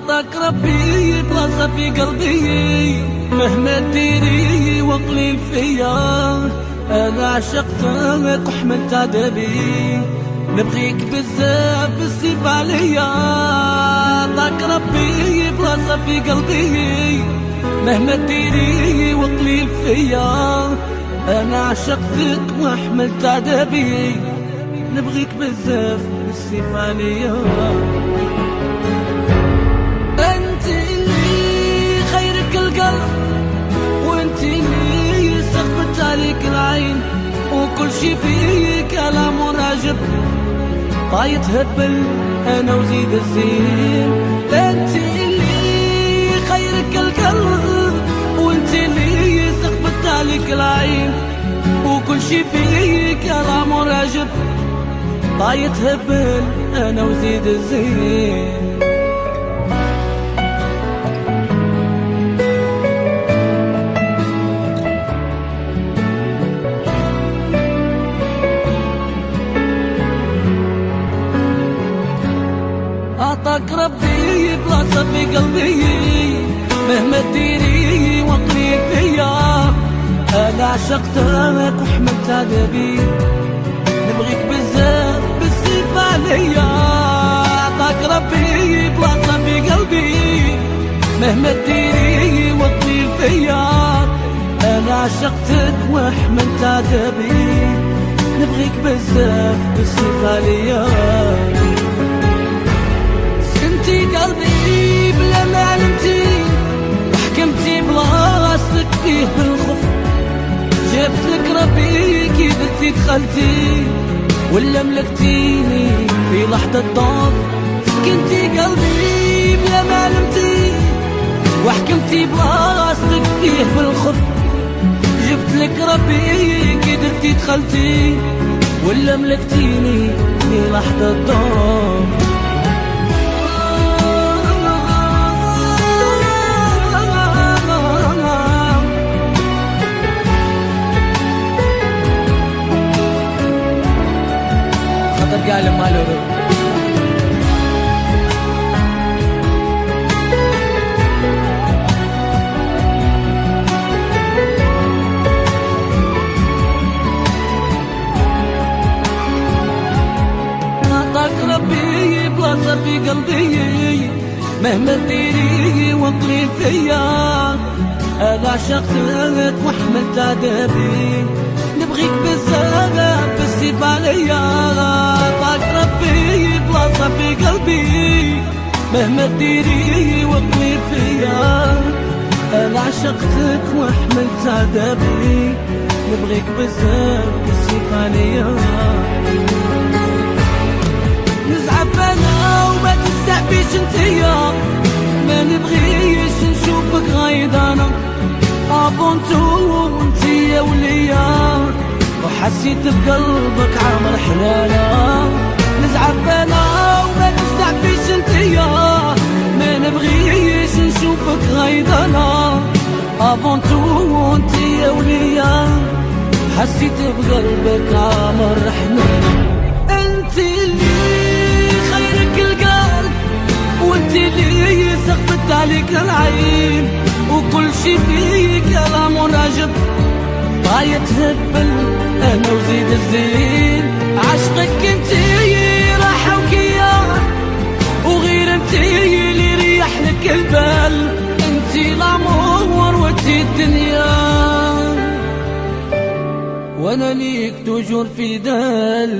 عطاك ربي بلاصة في قلبي، مهما ديري وقليل فيا. انا عشقتك وحملت عذابي، نبغيك بزاف بالسيف عليا. عطاك ربي بلاصة في قلبي، مهما ديري وقليل فيا. انا عشقتك وحملت عذابي، نبغيك بزاف بالسيف عليا. انت اللي خيرك القلب، وانت اللي سخبت عليك العين، وكل شي فيك كلام وراجب. طايت هبل انا وزيد الزين. انت اللي خيرك القلب، وانت اللي سخبت عليك العين، وكل شي فيك كلام وراجب. طايت هبل انا وزيد الزين. عطاك ربي بلاصة في قلبي، مهما ديري وقليل فيا. انا عشقتك وحملت عذابي، نبغيك بزاف بالسيف عليا. عطاك ربي بلاصة في قلبي، مهما ديري وقليل فيا. انا عشقتك وحملت عذابي، نبغيك بزاف بالسيف عليا. سكنتي قلبي بلا ما علمتي، وحكمتي بلاصتك فيه بالخف. جبت لك ربي كي درتي دخلتي، ولا ملكتيني في لحظة ضعف. سكنتي قلبي بلا ما علمتي، وحكمتي بلاصتك فيه بالخف. جبت لك ربي كي درتي دخلتي، ولا ملكتيني في لحظة ضعف. قال مالو عطاك ربي بلاصة في قلبي، مهما ديري وقليل فيا. انا عشقتك وحملت عذابي، نبغيك بزاف بالسيف عليا. عطاك ربي بلاصة في قلبي، مهما ديري وقليل فيا. انا عشقتك وحملت عذابي، نبغيك بزاف بالسيف عليا. نزعف انا وما تستعبيش انتيا، ما نبغيش نشوفك غايضانة. ابونتو انتيا وليا، وحسيت بقلبك عامر حنانة. نزعف انا وما تستعبيش انتيا، ما نبغيش نشوفك غايضانة. ابونتو انتيا وليا، حسيت بقلبك عامر حنانة. انت اللي خيرك القلب، وانت اللي سخطت عليك العين، وكل شي فيك كلام وراجب. طايت هبل انا وزيد الزين. عشقك انتي راحة وكيان، وغير انتي اللي ريح لك البال. انتي العمر وانتي الدنيا، وانا ليك تجور في دال.